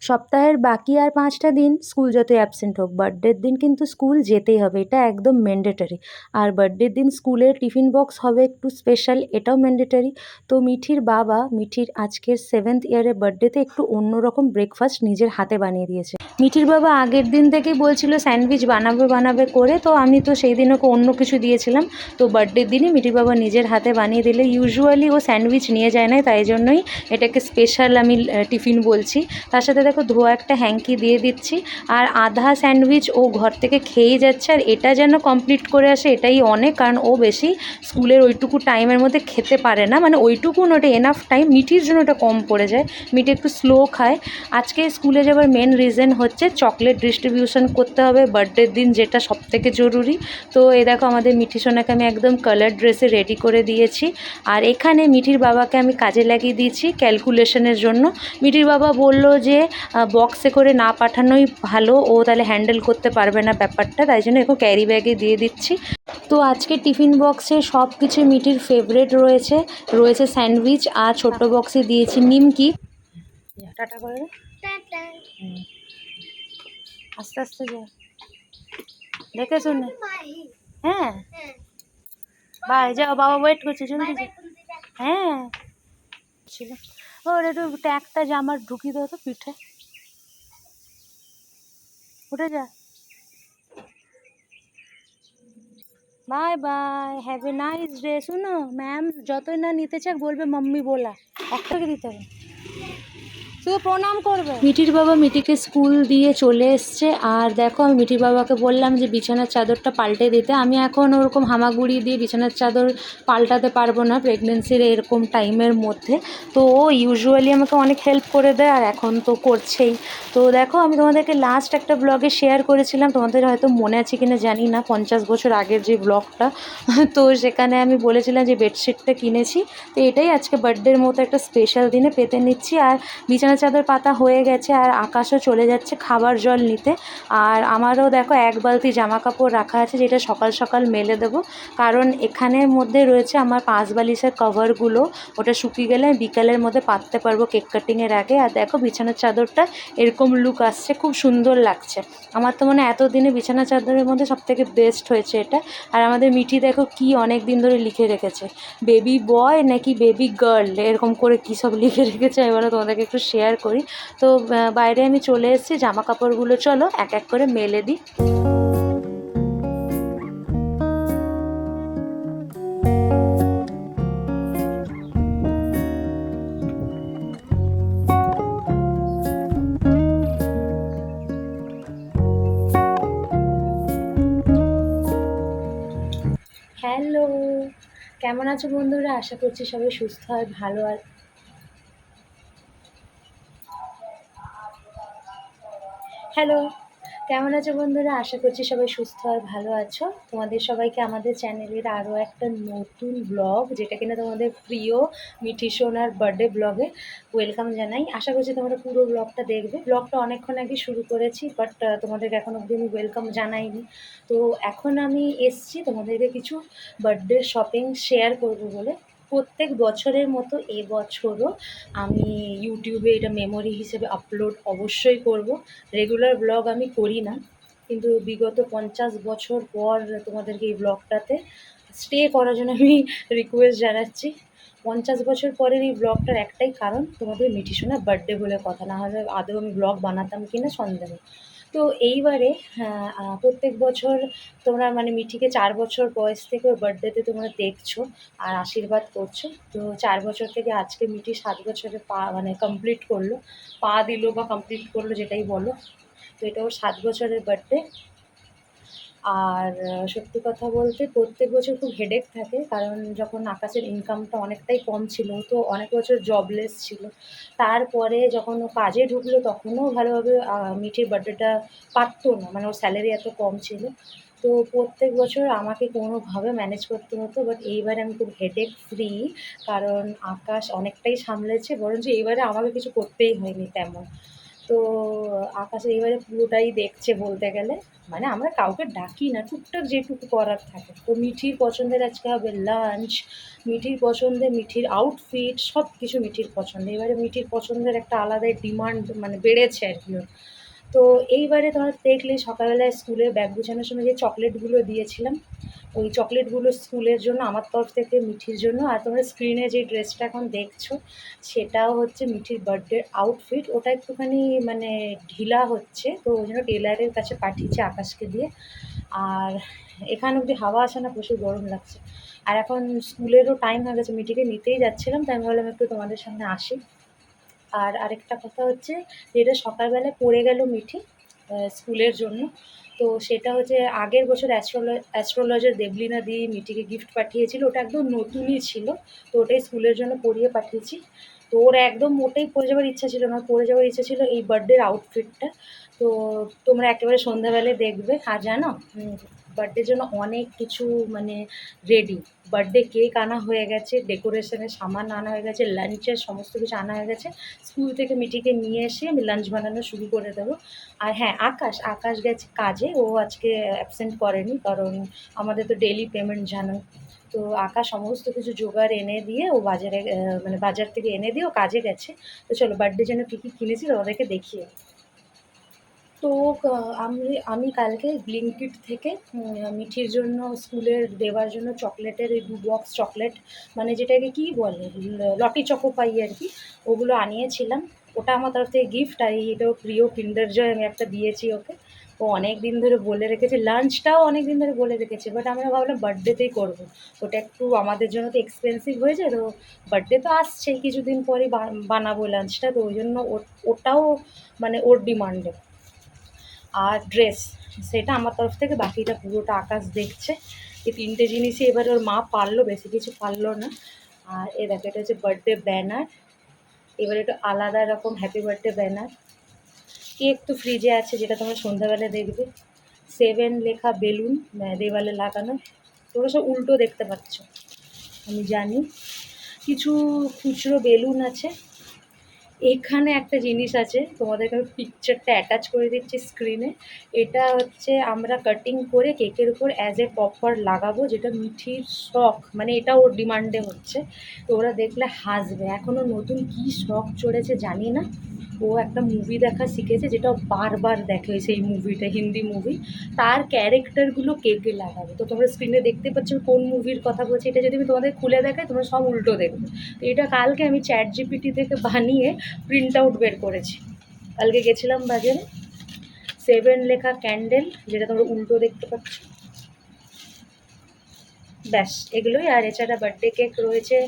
সপ্তাহের বাকি আর ৫টা দিন স্কুল যতই অ্যাবসেন্ট হোক, বার্থডের দিন কিন্তু স্কুল যেতেই হবে, এটা একদম ম্যান্ডেটরি। আর বার্থডের দিন স্কুলের টিফিন বক্স হবে একটু স্পেশাল, এটাও ম্যান্ডেটরি। তো মিঠির বাবা মিঠির আজকের 7th ইয়ারের বার্থডেতে একটু অন্যরকম ব্রেকফাস্ট নিজের হাতে বানিয়ে দিয়েছে। মিঠির বাবা আগের দিন থেকেই বলছিল স্যান্ডউইচ বানাবে বানাবে করে, তো আমি তো সেই দিন ওকে অন্য কিছু দিয়েছিলাম। তো বার্থডের দিনই মিঠির বাবা নিজের হাতে বানিয়ে দিলে, ইউজুয়ালি ও স্যান্ডউইচ নিয়ে যায় না, তাই জন্যই এটাকে স্পেশাল আমি টিফিন বলছি। তার সাথে দেখো ধোয়া একটা হ্যাঙ্কি দিয়ে দিচ্ছি, আর আধা স্যান্ডউইচ ও ঘর থেকে খেয়েই যাচ্ছে, আর এটা যেন কমপ্লিট করে আসে এটাই অনেক, কারণ ও বেশি স্কুলের ওইটুকু টাইমের মধ্যে খেতে পারে না, মানে ওইটুকু ওটা এনাফ টাইম, মিঠির জন্য ওটা কম পড়ে যায়, মিঠি একটু স্লো খায়। আজকে স্কুলে যাওয়ার মেন রিজন হচ্ছে চকলেট ডিস্ট্রিবিউশন করতে হবে বার্থডের দিন, যেটা সবথেকে জরুরি। তো এই দেখো আমাদের মিঠি সোনাকে আমি একদম কালার ড্রেসে রেডি করে দিয়েছি, আর এখানে মিঠির বাবাকে আমি কাজে লাগিয়ে দিয়েছি ক্যালকুলেশনের জন্য। মিঠির বাবা বলল যে বক্সে করে না পাঠানোই ভালো, ও তাহলে হ্যান্ডেল করতে পারবে না ব্যাপারটা, তাই জন্য এখন ক্যারি ব্যাগে দিয়ে দিচ্ছি। তো আজকে টিফিন বক্সে সব কিছু মিঠির ফেভারেট রয়েছে, রয়েছে স্যান্ডউইচ, আর ছোট্ট বক্সে দিয়েছি নিমকি। টাটা করে আস্তে আস্তে যা, দেখে শুনে। হ্যাঁ বাই, যাও, বাবা ওয়েট করছে, জলদি যা। হ্যাঁ ছিল, ওর একটু ট্যাগটা জামার ঢুকিয়ে দাও তো পিঠে, উঠে যা। Bye bye, have a nice day. শুনো, ম্যাম যতই না নিতে চাক বলবে মাম্মি বলা, একটাকে দিতে হবে, শুধু প্রণাম করবে। মিঠির বাবা মিঠিকে স্কুল দিয়ে চলে এসছে, আর দেখো আমি মিঠির বাবাকে বললাম যে বিছানার চাদরটা পাল্টে দিতে। আমি এখন ওরকম হামাগুড়ি দিয়ে বিছানার চাদর পাল্টাতে পারবো না প্রেগনেন্সির এরকম টাইমের মধ্যে, তো ও ইউজুয়ালি আমাকে অনেক হেল্প করে দেয়, আর এখন তো করছেই। তো দেখো আমি তোমাদেরকে লাস্ট একটা ব্লগে শেয়ার করেছিলাম, তোমাদের হয়তো মনে আছে কিনা জানি না, 50 বছর আগের যে ব্লগটা, তো সেখানে আমি বলেছিলাম যে বেডশিটটা কিনেছি। তো এটাই আজকে বার্থডের মতো একটা স্পেশাল দিনে পেতে নিচ্ছি, আর বিছানা চাদর পাতা হয়ে গেছে, আর আকাশও চলে যাচ্ছে খাবার জল নিতে। আর আমারও দেখো এক বালতি জামা কাপড় রাখা আছে, যেটা সকাল সকাল মেলে দেবো, কারণ এখানের মধ্যে রয়েছে আমার 5 বালিশের কভারগুলো, ওটা শুকিয়ে গেলে আমি বিকালের মধ্যে পাততে পারবো কেক কাটিংয়ের আগে। আর দেখো বিছানার চাদরটা এরকম লুক আসছে, খুব সুন্দর লাগছে। আমার তো মনে এতদিনে বিছানা চাদরের মধ্যে সবথেকে বেস্ট হয়েছে এটা। আর আমাদের মিঠি দেখো কি অনেক দিন ধরে লিখে রেখেছে, বেবি বয় নাকি বেবি গার্ল, এরকম করে কী সব লিখে রেখেছে, এবারে তোমাদেরকে একটু শেয়ার করি। তো বাইরে আমি চলে এসেছি, জামা কাপড়গুলো চলো এক এক করে মেলে দিই। হ্যালো, কেমন আছো বন্ধুরা? আশা করছি সবাই সুস্থ আর ভালো। আর হ্যালো, কেমন আছো বন্ধুরা? আশা করছি সবাই সুস্থ আর ভালো আছো। তোমাদের সবাইকে আমাদের চ্যানেলের আরও একটা নতুন ব্লগ, যেটা কিনা তোমাদের প্রিয় মিঠি সোনার বার্থডে ব্লগে ওয়েলকাম জানাই। আশা করছি তোমরা পুরো ব্লগটা দেখবে। ব্লগটা অনেকক্ষণ আগে শুরু করেছি, বাট তোমাদেরকে এখন অবধি আমি ওয়েলকাম জানাইনি। তো এখন আমি এসছি তোমাদেরকে কিছু বার্থডে শপিং শেয়ার করবো বলে। প্রত্যেক বছরের মতো এবছরও আমি ইউটিউবে এটা মেমোরি হিসেবে আপলোড অবশ্যই করব। রেগুলার ব্লগ আমি করি না, কিন্তু বিগত 50 বছর পর তোমাদেরকে এই ব্লগটাতে স্টে করার জন্য আমি রিকোয়েস্ট জানাচ্ছি। 50 বছর পরের এই ব্লগটার একটাই কারণ, তোমাদের মিঠি সোনার বার্থডে বলে কথা, না হলে আদৌ আমি ব্লগ বানাতাম কি না সন্দেহ। তো এইবারে প্রত্যেক বছর তোমরা মানে মিঠিকে 4 বছর বয়স থেকে ওর বার্থডেতে তোমরা দেখছো আর আশীর্বাদ করছো। তো 4 বছর থেকে আজকে মিঠি 7 বছরে পা মানে কমপ্লিট করলো, পা দিল বা কমপ্লিট করলো যেটাই বলো। তো এটা ওর 7 বছরের বার্থডে। আর সত্যি কথা বলতে প্রত্যেক বছর খুব হেডেক থাকে, কারণ যখন আকাশের ইনকামটা অনেকটাই কম ছিল, তো অনেক বছর জবলেস ছিল। তারপরে যখন ও কাজে ঢুকলো তখনও ভালোভাবে মিঠির বার্থডেটা পারতো না, মানে ওর স্যালারি এত কম ছিল। তো প্রত্যেক বছর আমাকে কোনোভাবে ম্যানেজ করতে হতো, বাট এইবারে আমি খুব হেডেক ফ্রি, কারণ আকাশ অনেকটাই সামলেছে, বরঞ্চ এইবারে আমাকে কিছু করতেই হয়নি তেমন। তো আকাশে এবারে পুরোটাই দেখছে বলতে গেলে, মানে আমরা কাউকে ডাকি না, টুকটাক যেটুকু করার থাকে। তো মিঠির পছন্দের আজকে হবে লাঞ্চ, মিঠির পছন্দের, মিঠির আউটফিট, সব কিছু মিঠির পছন্দ। এবারে মিঠির পছন্দের একটা আলাদাই ডিমান্ড মানে বেড়েছে আর কি ওর। তো এইবারে তোমার দেখলে সকালবেলায় স্কুলে ব্যাগ গুছানোর সময় যে চকলেটগুলো দিয়েছিলাম, ওই চকলেটগুলো স্কুলের জন্য আমার তরফ থেকে মিঠির জন্য। আর তোমরা স্ক্রিনে যে ড্রেসটা এখন দেখছো সেটাও হচ্ছে মিঠির বার্থডের আউটফিট। ওটা একটুখানি মানে ঢিলা হচ্ছে, তো ওই জন্য টেলারের কাছে পাঠিয়েছে আকাশকে দিয়ে। আর এখানে অবধি হাওয়া আসে না, প্রচুর গরম লাগছে। আর এখন স্কুলেরও টাইম হয়ে গেছে, মিঠিকে নিতেই যাচ্ছিলাম, তাই আমি ভাবলাম একটু তোমাদের সামনে আসি। আর আরেকটা কথা হচ্ছে, যেটা সকালবেলায় পড়ে গেল মিঠি স্কুলের জন্য, তো সেটা হচ্ছে আগের বছর অ্যাস্ট্রোলজার দেবলীনা দি মিঠিকে গিফট পাঠিয়েছিল, ওটা একদম নতুনই ছিল। তো ওটাই স্কুলের জন্য পরিয়ে পাঠিয়েছি। তো ওর একদম মোটেই পরে যাওয়ার ইচ্ছা ছিল না, পরে যাওয়ার ইচ্ছা ছিল এই বার্থডের আউটফিটটা। তো তোমরা একেবারে সন্ধ্যাবেলায় দেখবে। আর জানো, বার্থডের জন্য অনেক কিছু মানে রেডি। বার্থডে কেক আনা হয়ে গেছে, ডেকোরেশনের সামান আনা হয়ে গেছে, লাঞ্চের সমস্ত কিছু আনা হয়ে গেছে। স্কুল থেকে মিঠিকে নিয়ে এসে আমি লাঞ্চ বানানো শুরু করে দেবো। আর হ্যাঁ, আকাশ গেছে কাজে, ও আজকে অ্যাবসেন্ট করেনি, কারণ আমাদের তো ডেলি পেমেন্ট জানো। তো আকাশ সমস্ত কিছু জোগাড় এনে দিয়ে ও বাজারে মানে বাজার থেকে এনে দিয়ে ও কাজে গেছে। তো চলো বার্থডের জন্য কী কী কিনেছি ওদেরকে দেখিয়ে। তো আমি কালকে ব্লিঙ্কিট থেকে মিঠির জন্য স্কুলের দেওয়ার জন্য চকলেটের এই 2 বক্স চকলেট, মানে যেটাকে কী বলে, লটি চকো পাই আর কি, ওগুলো আনিয়েছিলাম। ওটা আমার তরফ থেকে গিফট। আর এটাও প্রিয় কিন্ডার জয় আমি একটা দিয়েছি ওকে। ও অনেক দিন ধরে বলে রেখেছে, লাঞ্চটাও অনেক দিন ধরে বলে রেখেছে, বাট আমরা ভাবলাম বার্থডেতেই করবো। ওটা একটু আমাদের জন্য তো এক্সপেন্সিভ হয়ে যায়, তো বার্থডে তো আসছেই, কিছুদিন পরেই বানাবো লাঞ্চটা, তো ওই জন্য ওটাও মানে ওর ডিমান্ডে। আর ড্রেস, সেটা আমার তরফ থেকে, বাকিটা পুরোটা আকাশ দেখছে। এই 3টে জিনিসই এবার ওর মা পারলো, বেশি কিছু পারলো না। আর এ দেখো, এটা হচ্ছে বার্থডে ব্যানার। এবার একটু আলাদা রকম হ্যাপি বার্থডে ব্যানার। কেক তো ফ্রিজে আছে, যেটা তোমরা সন্ধ্যাবেলা দেখবে। 7 লেখা বেলুন দেওয়ালে লাগানো। তোমরা সব উল্টো দেখতে পাচ্ছ আমি জানি। কিছু খুচরো বেলুন আছে। এখানে একটা জিনিস আছে, তোমাদেরকে আমি পিকচারটা অ্যাটাচ করে দিচ্ছি স্ক্রিনে। এটা হচ্ছে আমরা কাটিং করে কেকের উপর অ্যাজ এ টপার লাগাবো, যেটা মিঠির শখ, মানে এটা ওর ডিমান্ডে হচ্ছে। তো ওরা দেখলে হাসবে। এখনও নতুন কী শখ চড়েছে জানি না। ও একটা মুভি দেখা শিখেছে, যেটা ও বারবার দেখে, সেই মুভিটা হিন্দি মুভি, তার ক্যারেক্টারগুলো কেকে লাগাবে। তো তোমরা স্ক্রিনে দেখতে পাচ্ছ কোন মুভির কথা বলছি। এটা যদি আমি তোমাদের খুলে দেখাই তোমরা সব উল্টো দেখবে। তো এটা কালকে আমি ChatGPT থেকে বানিয়ে প্রিন্ট আউট বের করেছি। কালকে গেছিলাম বাজারে। 7 লেখা ক্যান্ডেল, যেটা তোমরা উল্টো দেখতে পাচ্ছ। ব্যাস এগুলোই। আর এছাড়া বার্থডে কেক রয়েছে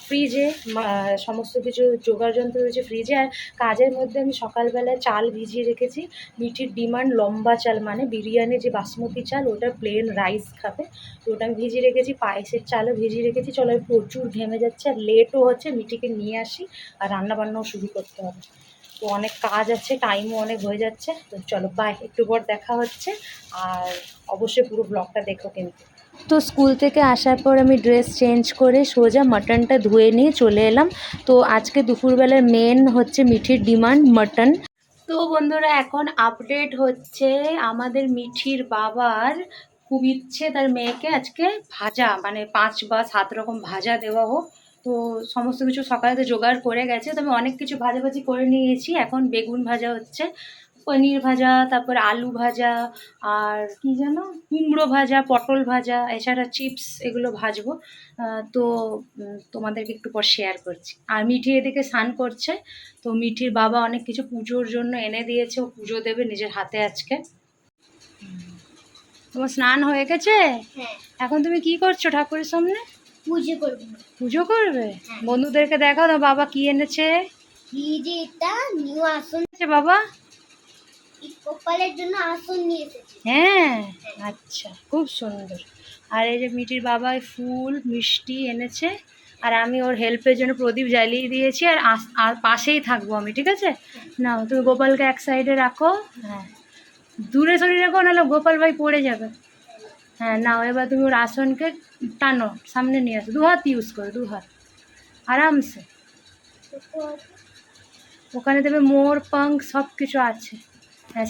ফ্রিজে, সমস্ত কিছু জোগাড় যন্ত্র রয়েছে ফ্রিজে। আর কাজের মধ্যে আমি সকালবেলায় চাল ভিজিয়ে রেখেছি। মিঠির ডিমান্ড লম্বা চাল, মানে বিরিয়ানির যে বাসমতি চাল, ওটা প্লেন রাইস খাবে, তো ওটা আমি ভিজিয়ে রেখেছি। পায়েসের চালও ভিজিয়ে রেখেছি। চলো, আমি প্রচুর ঘেমে যাচ্ছে আর লেটও হচ্ছে, মিঠিকে নিয়ে আসি আর রান্নাবান্নাও শুরু করতে হবে। তো অনেক কাজ আছে, টাইমও অনেক হয়ে যাচ্ছে। তো চলো বাই, একটু পর দেখা হচ্ছে। আর অবশ্যই পুরো ব্লগটা দেখো কিন্তু। তো স্কুল থেকে আসার পর আমি ড্রেস চেঞ্জ করে সোজা মাটনটা ধুয়ে নিয়ে চলে এলাম। তো আজকে দুপুরবেলার মেন হচ্ছে মিঠির ডিমান্ড মাটন। তো বন্ধুরা, এখন আপডেট হচ্ছে, আমাদের মিঠির বাবার খুব ইচ্ছে তার মেয়েকে আজকে ভাজা, মানে 5 বা 7 রকম ভাজা দেওয়া হোক। তো সমস্ত কিছু সকালে তো জোগাড় করে গেছে, তো আমি অনেক কিছু ভাজাভাজি করে নিয়েছি। এখন বেগুন ভাজা হচ্ছে, পনির ভাজা, তারপর আলু ভাজা, আর কি যেন কুমড়ো ভাজা, পটল ভাজা, এছাড়া চিপস, এগুলো ভাজবো। তো তোমাদেরকে একটু পর শেয়ার করছি। আর মিঠি এদিকে স্নান করছে। তো মিঠির বাবা অনেক কিছু পুজোর জন্য এনে দিয়েছে, ও পুজো দেবে নিজের হাতে আজকে। তোমার স্নান হয়ে গেছে? হ্যাঁ। এখন তুমি কি করছো ঠাকুরের সামনে? পুজো করব। পুজো করবে? হ্যাঁ। বন্ধুদেরকে দেখাও তো বাবা কি এনেছে। কি যে এটা নিউ আসন আছে বাবা? কপালের জন্য আসন নিয়ে এসেছে। হ্যাঁ, আচ্ছা, খুব সুন্দর। আর এই যে মিঠির বাবাই ফুল মিষ্টি এনেছে। আর আমি ওর হেল্পের জন্য প্রদীপ জ্বালিয়ে দিয়েছি। আর আর পাশেই থাকবো আমি, ঠিক আছে? নাও, তুমি গোপালকে এক সাইডে রাখো। হ্যাঁ, দূরে সরিয়ে রাখো, নাহলে গোপাল ভাই পড়ে যাবে। হ্যাঁ নাও, এবার তুমি ওর আসনকে টানো, সামনে নিয়ে আসো, 2 হাত ইউজ করো, 2 হাত, আরামসে। ওখানে দেবে মোর পাঙ্ক সব কিছু আছে। হ্যাঁ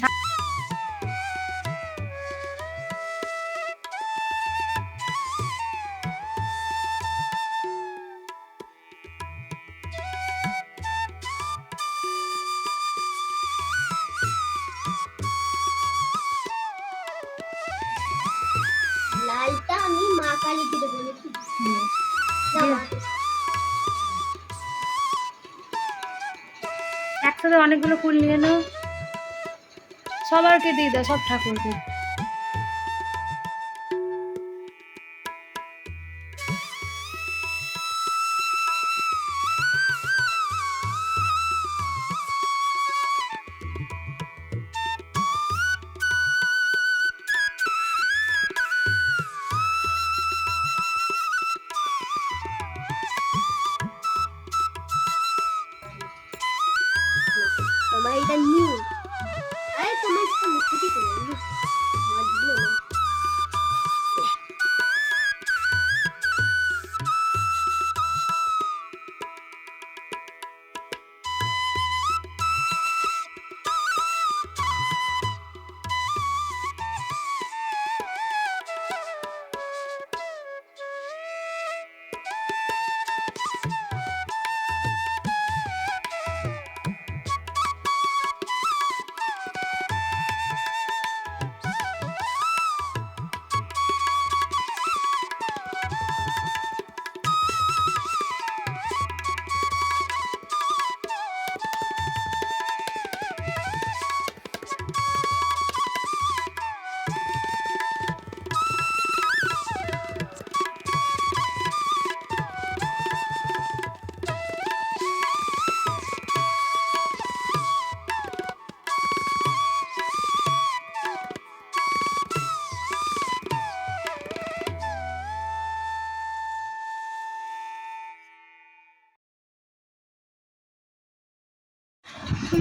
লালটা আমি মা কালী দিতে বলেছি। হুম। না, মা। একসাথে অনেকগুলো ফুল নিয়ে নাও, সবারকে দিয়ে দাও, সব ঠাকুরকে। তোমার এটা নিউ। আরে তোমার এটা মুখে দিয়ে দিলো। মা দিল না।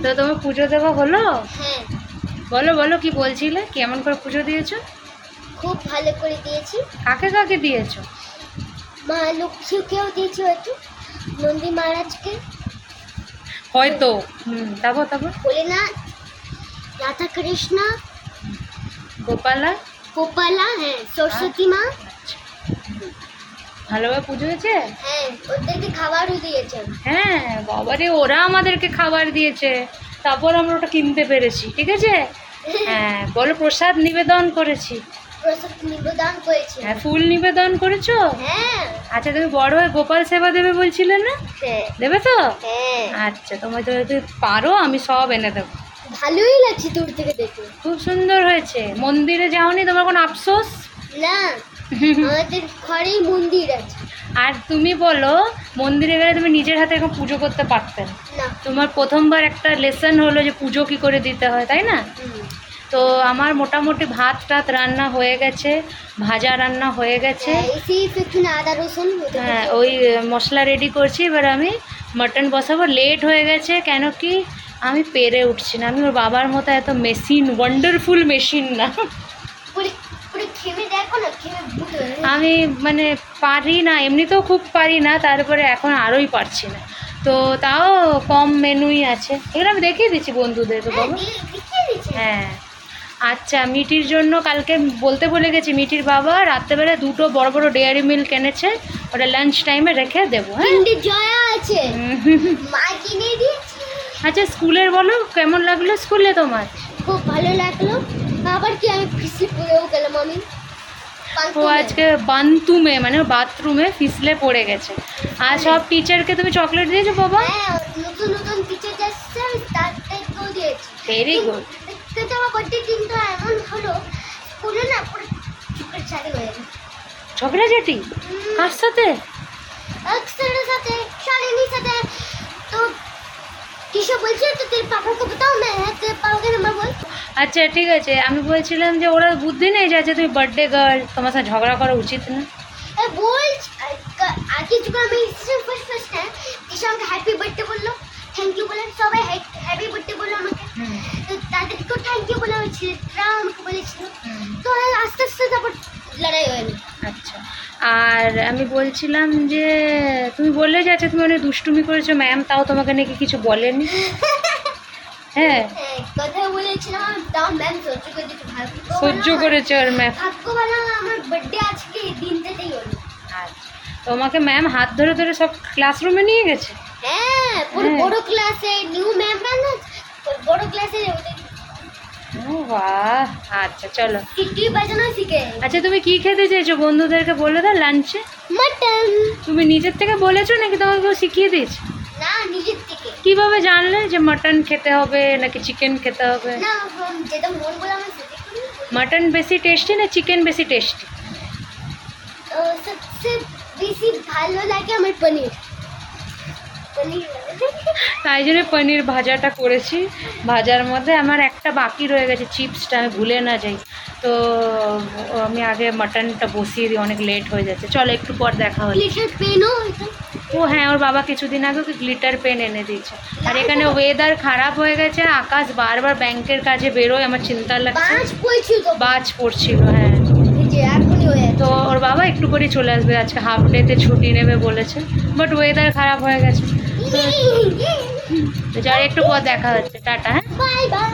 তো তোমার পুজো দেওয়া হলো? হ্যাঁ, বলো বলো, কি বলছিলে, কেমন করে পুজো দিয়েছো? খুব ভালো করে দিয়েছি। কাকে কাকে দিয়েছো? মা লক্ষ্মীকেও দিয়েছি হয়তো, নন্দী মহারাজকে, হয়তো। তারপর তারপর ভোলেনাথ, রাধা কৃষ্ণ, গোপালা। গোপালা, হ্যাঁ, সরস্বতী মা। আচ্ছা, ভালোভাবে পুজো হয়েছে? হ্যাঁ, ওদেরকে খাবারও দিয়েছেন। হ্যাঁ বাবারে, ওরা আমাদেরকে খাবার দিয়েছে, তারপর আমরা ওটা কিনতে পেরেছি, ঠিক আছে। হ্যাঁ বলো, প্রসাদ নিবেদন করেছি। প্রসাদ নিবেদন করেছে। হ্যাঁ, ফুল নিবেদন করেছো? হ্যাঁ, আচ্ছা, তুমি বড় হয়ে গোপাল সেবা দেবে বলছিলে না, হ্যাঁ, দেবে তো? হ্যাঁ। আচ্ছা, তোমার যদি পারো আমি সব এনে দেবো। ভালোই লাগছে দূর থেকে দেখে। খুব সুন্দর হয়েছে। মন্দিরে যাওনি, তোমার কোনো আফসোস? না, আমাদের ঘরেই মন্দির আছে। আর তুমি বলো, মন্দিরে গেলে তুমি নিজের হাতে এখন পুজো করতে পারতেন। না। তোমার প্রথমবার একটা লেসন হলো যে পুজো কি করে দিতে হয়, তাই না? হুম। তো আমার মোটামুটি ভাত টাত রান্না হয়ে গেছে, ভাজা রান্না হয়ে গেছে। হ্যাঁ, এসে একটু আদা রসুন হতে হ্যাঁ, ওই মশলা রেডি করছি, এবার আমি মাটন বসাবো। লেট হয়ে গেছে, কেন কি আমি পেরে উঠছি না, আমি ওর বাবার মতো এত মেশিন, ওয়ান্ডারফুল মেশিন না। পুরো পুরো খেমে দেখো না, খেমে ভূত হয়ে গেছে। আমি মানে পারি না, এমনিতেও খুব পারি না, তারপরে এখন আরোই পারছি না। তো তাও কম মেনুই আছে, এগুলো আমি দেখিয়ে দিচ্ছি বন্ধুদের, তো হ্যাঁ, বাবা। দেখিয়ে দিচ্ছে। হ্যাঁ, আচ্ছা, মিটির জন্য কালকে বলতে ভুলে গেছি, মিটির বাবা রাত্রেবেলা 2টো বড় বড় ডেয়ারি মিল্ক এনেছে, ওটা লাঞ্চ টাইমে রেখে দেবো। হ্যাঁ, কিন্ডার জয়া আছে, মা কিনে দিয়েছে। আচ্ছা, স্কুলের বলো, কেমন লাগলো স্কুলে তোমার? খুব ভালো লাগলো। আবার কি আমি ফিসলি পড়েও গেলাম আমি। ও আজকে বান্তুমে মানে বাথরুমে ফিসলে পড়ে গেছে। আর সব টিচারকে তুমি চকলেট দিয়েছো বাবা? হ্যাঁ, নতুন নতুন টিচার যাচ্ছে, আমি তাদেরকেও দিয়েছি। Very good. কিন্তু আমার বার্থডে দিনটা এমন হলো, স্কুলে না পুরো চুপের চাকরি হয়ে গেল। ঝগড়াঝাটি কার সাথে? अक्सर साथे शालिनी साथे। तो किशोर বলছে তো তোর পাপাকে बताओ मैं है तेरे पापा का नंबर बोल। আচ্ছা ঠিক আছে, আমি বলছিলাম যে ওরা বুদ্ধি নেই যে আচ্ছা তুমি বার্থডে গার্ল, তোমার সাথে ঝগড়া করা উচিত না। बोल आगे चुका मैं इससे फर्स्ट फर्स्ट है किशोर আমাকে হ্যাপি বার্থডে বললো, থ্যাংক ইউ বলে সবাই হ্যাপি বার্থডে বললো আমাকে। তো তাদেরকেও থ্যাংক ইউ বলা হয়েছিল, আমাকে বলেছিল। তো আস্তে আস্তে তারপর লড়াই হয়ে গেল। আচ্ছা, আর আমি বলছিলাম যে তুমি বললে যে আচ্ছা তুমি অনেক দুষ্টুমি করেছো ম্যাম, তাও তোমাকে নাকি কিছু বলেনি। হ্যাঁ, হ্যাঁ, কথা বলেছিলাম তাও ম্যাম সহ্য করে দিতে ভাগ্য সহ্য করেছে ওর ম্যাম। ভাগ্য ভালো আমার বার্থডে আজকে এই দিনটাতেই হলো। আচ্ছা, তোমাকে ম্যাম হাত ধরে ধরে সব ক্লাসরুমে নিয়ে গেছে? হ্যাঁ, পুরো হ্যাঁ। বড় ক্লাসে নিউ ম্যাম না, বড় ক্লাসে ও বাহ, আচ্ছা চলো। সিটি বাজানো শিখে। আচ্ছা তুমি কি খেতে চেয়েছো বন্ধুদেরকে বলে দাও লাঞ্চে। মাটন। তুমি নিজের থেকে বলেছো নাকি তোমাকে কেউ শিখিয়ে দিয়েছে? না, নিজের থেকে। কিভাবে জানলে যে মাটন খেতে হবে নাকি চিকেন খেতে হবে? না, যেটা মন বলে আমার সেটা করি। মাটন বেশি টেস্টি না চিকেন বেশি টেস্টি? সবচেয়ে বেশি ভালো লাগে আমার পনির। পনির তাই জন্য পনির ভাজাটা করেছি। ভাজার মধ্যে আমার একটা বাকি রয়ে গেছে, চিপসটা আমি ভুলে না যাই। তো আমি আগে মাটনটা বসিয়ে দিই, অনেক লেট হয়ে যাচ্ছে। চলো একটু পর দেখা হচ্ছে। গ্লিটার পেনও এটা। ও হ্যাঁ, ওর বাবা কিছুদিন আগে ওকে গ্লিটার পেন এনে দিয়েছে। আর এখানে ওয়েদার খারাপ হয়ে গেছে, আকাশ বারবার ব্যাংকের কাজে বেরোয়, আমার চিন্তা লাগছে। বাজ পড়ছিল তো। বাজ পড়ছিল, হ্যাঁ। এই যে এখনই হয়ে তো ওর বাবা একটু করে চলে আসবে, আজকে হাফ ডেতে ছুটি নেবে বলেছে, বাট ওয়েদার খারাপ হয়ে গেছে। তো যার একটু পর দেখা হচ্ছে, টাটা। হ্যাঁ, বাই বাই।